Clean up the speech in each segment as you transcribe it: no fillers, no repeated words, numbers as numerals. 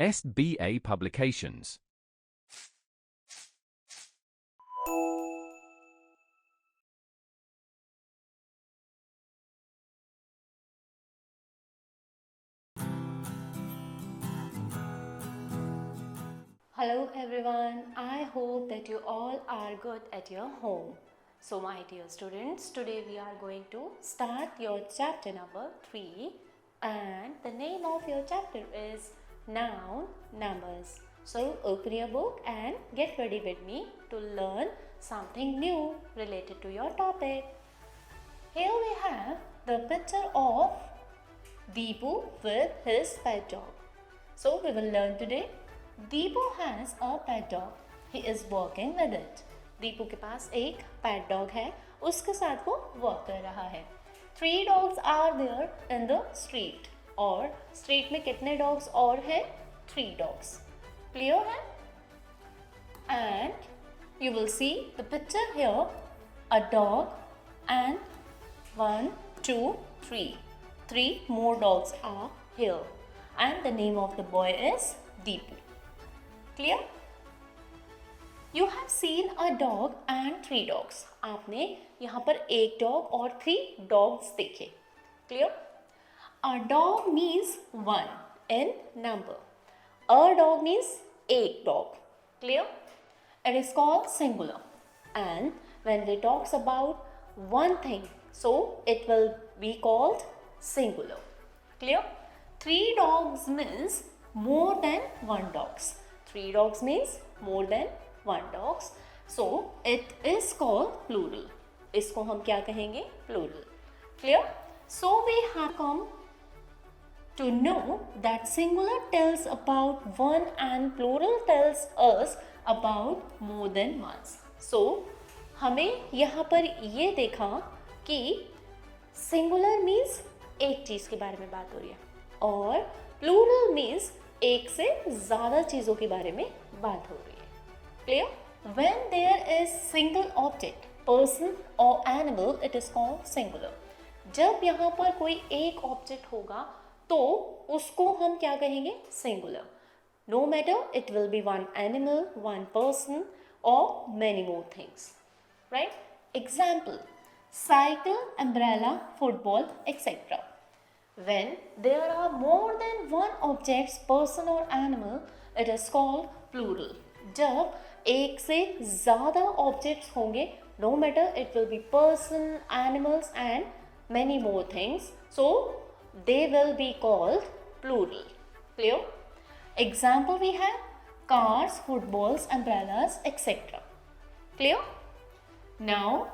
SBA Publications. Hello everyone, I hope that you all are good at your home. So my dear students, today we are going to start your chapter number 3 and the name of your chapter is Noun Numbers. So open your book and get ready with me to learn something new related to your topic. Here we have the picture of Deepu with his pet dog. So we will learn today. Deepu has a pet dog. He is working with it. Deepu के पास एक pet dog है, उसके साथ वो work कर रहा है. 3 dogs are there in the street. और स्ट्रीट में कितने डॉग्स और हैं? 3 dogs. क्लियर है? And you will see the picture here. A dog and 1, 2, 3. 3 more dogs are here. And the name of the boy is Deepu. Clear? You have seen a dog and 3 dogs. आपने यहाँ पर एक dog और 3 dogs देखे. Clear? A dog means 1 in number. A dog means एक dog. Clear? It is called singular. And when we talks about one thing, so it will be called singular. Clear? 3 dogs means more than 1 dogs. 3 dogs means more than 1 dogs. So it is called plural. इसको हम क्या कहेंगे? Plural. Clear? So we have come to know that singular tells about one and plural tells us about more than one. So हमें यहाँ पर ये देखा कि singular means एक चीज़ के बारे में बात हो रही है और plural means एक से ज़्यादा चीज़ों के बारे में बात हो रही है. Clear? When there is single object, person or animal, it is called singular. जब यहाँ पर कोई एक ऑब्जेक्ट होगा तो उसको हम क्या कहेंगे? Singular. No matter it will be one animal, one person or many more things. Right? Example: cycle, umbrella, football, etc. When there are more than one objects, person or animal, it is called plural. जब एक से ज़्यादा objects होंगे, no matter it will be person, animals and many more things, so they will be called plural. Clear? Example we have cars, footballs, umbrellas, etc. Clear? Now,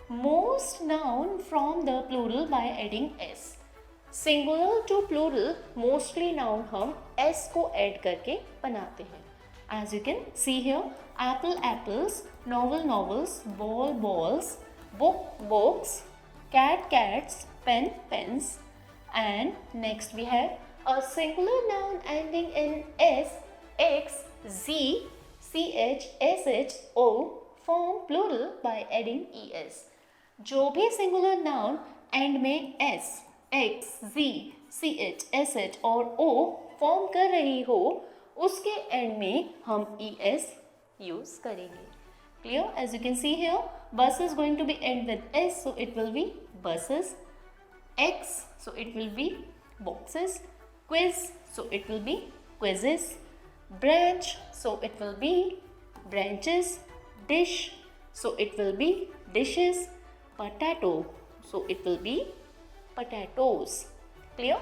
most noun from the plural by adding s. Singular to plural mostly noun हम s को add करके बनाते हैं. As you can see here, apple apples, novel novels, ball balls, book books, cat cats, pen pens. And next we have a singular noun ending in s, x, z, ch, sh, o form plural by adding es. जो भी singular noun end में s, x, z, ch, sh और o form कर रही हो उसके and में हम es यूज करेंगे. Clear? As you can see here, bus is going to be end with s, so it will be buses. X, so it will be boxes. Quiz, so it will be quizzes. Branch, so it will be branches. Dish, so it will be dishes. Potato, so it will be potatoes. Clear?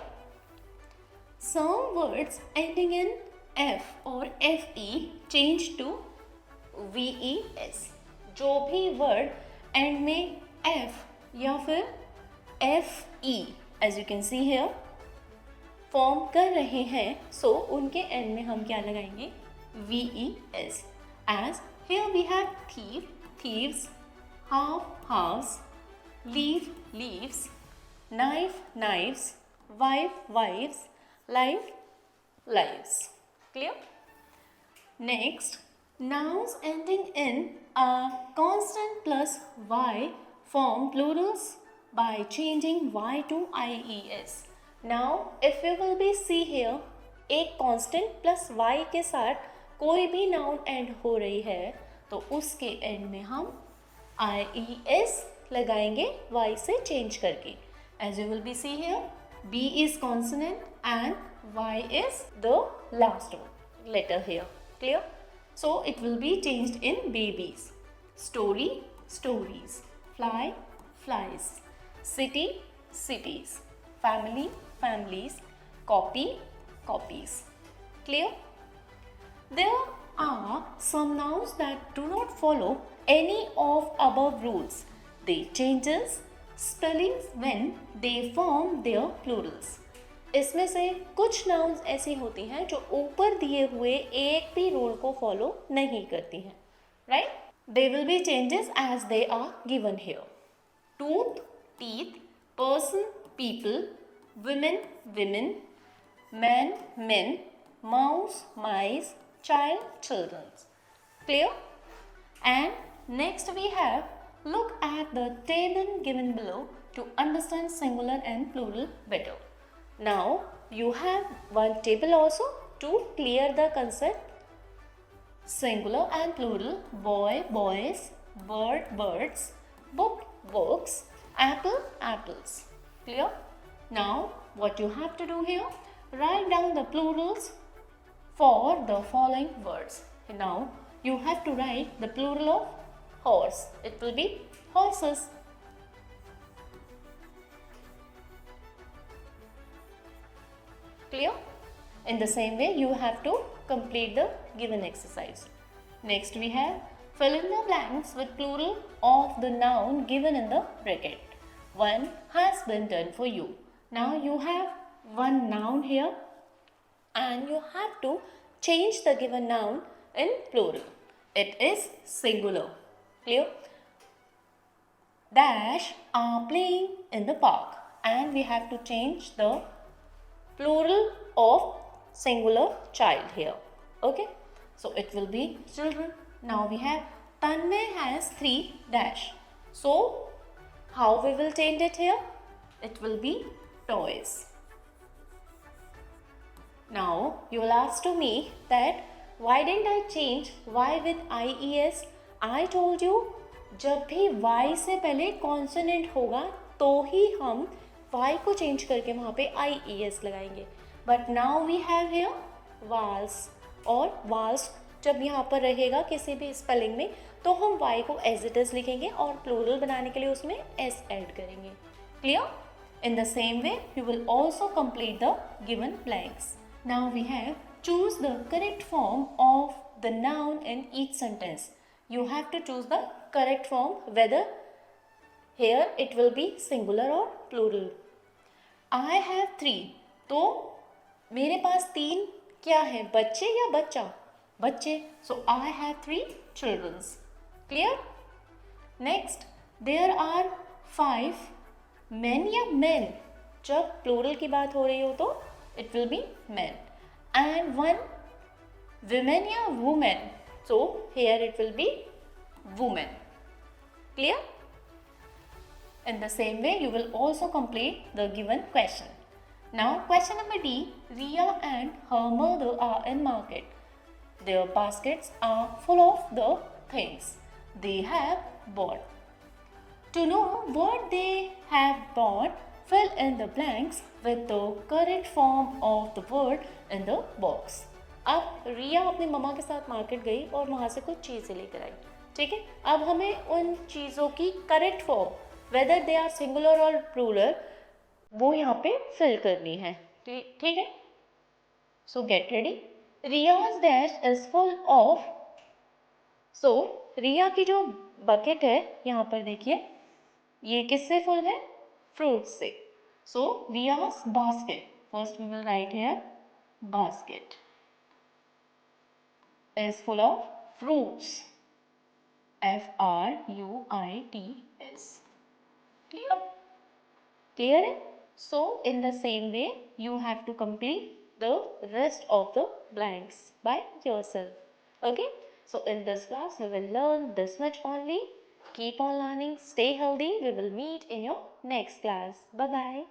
Some words ending in f or fe change to ves. जो भी word and में f या फिर fe, as you can see here, form कर रहे हैं, so उनके and में हम क्या लगाएंगे? ves. As here we have thief, thieves, half, halves, leaf, leaves, knife, knives, wife, wives, life, lives. Clear? Next, nouns ending in a constant plus y form plurals by changing y to ies. Now, if we will be see here, एक constant plus y के साथ कोई भी noun and हो रही है तो उसके एंड में हम IES लगाएंगे y से चेंज करके. As you will be see here, B is consonant and Y is the last one letter here. Clear? So it will be changed in babies. Story, stories. Fly, flies. City, cities. Family, families. Copy, copies. Clear? There are some nouns that do not follow any of above rules. They changes spellings when they form their plurals. इसमें से कुछ nouns ऐसी होती हैं जो ऊपर दिए हुए एक भी रूल को फॉलो नहीं करती हैं, right? They will be changes as they are given here. Tooth, teeth, person, people, women, women, man, men, mouse, mice, child, children. Clear? And next we have, look at the table given below to understand singular and plural better. Now you have one table also to clear the concept. Singular and plural: boy, boys, bird, birds, book, books, apple, apples. Clear? Now what you have to do here, write down the plurals for the following words. Now you have to write the plural of horse. It will be horses. Clear? In the same way, you have to complete the given exercise. Next we have, fill in the blanks with plural of the noun given in the bracket. One has been done for you. Now you have one noun here and you have to change the given noun in plural. It is singular. Clear? Dash are playing in the park and we have to change the plural of singular child here. Okay? So it will be children. Now we have Tanmay has 3 dash. So how we will change it here? It will be toys. Now you will ask to me that why didn't I change y with IES? I told you जब भी y से पहले consonant होगा तो ही हम y को change करके वहाँ पे IES लगाएंगे. But now we have here vowels, और वाल्स जब यहाँ पर रहेगा किसी भी स्पेलिंग में तो हम y को एज इट इज लिखेंगे और प्लूरल बनाने के लिए उसमें s ऐड करेंगे. Clear? In the same way, you will also complete the given blanks. Now we have, choose the correct form of the noun in each sentence. You have to choose the correct form, whether here it will be singular or plural. I have 3. तो मेरे पास 3 क्या है, बच्चे या बच्चा? बच्चे. So I have 3 children. Clear? Next, there are 5 men या men. जब प्लूरल की बात हो रही हो तो it will be men. And 1 women या woman. So here it will be woman. Clear? In the same way, you will also complete the given question. Now question number D. Riya and her mother are in market. Their baskets are full of the things they have bought. To know what they have bought, fill in the blanks with the correct form of the word in the box. अब रिया अपनी मम्मा के साथ market गई और वहाँ से कुछ चीज़ें लेकर आई. ठीक है, अब हमें उन चीज़ों की correct form, whether they are singular और प्लूरल, वो यहाँ पे फिल करनी है. ठीक है, so get ready. Riya's dash is full of. So Riya की जो बकेट है यहाँ पर देखिए, ये किससे फुल है? फ्रूट से. So Riya's basket, first we will write here basket is full of fruits. F-R-U-I-T-S. Clear? Clear? So in the same way, you have to complete the rest of the blanks by yourself. Okay? So in this class, we will learn this much only. Keep on learning. Stay healthy. We will meet in your next class. Bye-bye.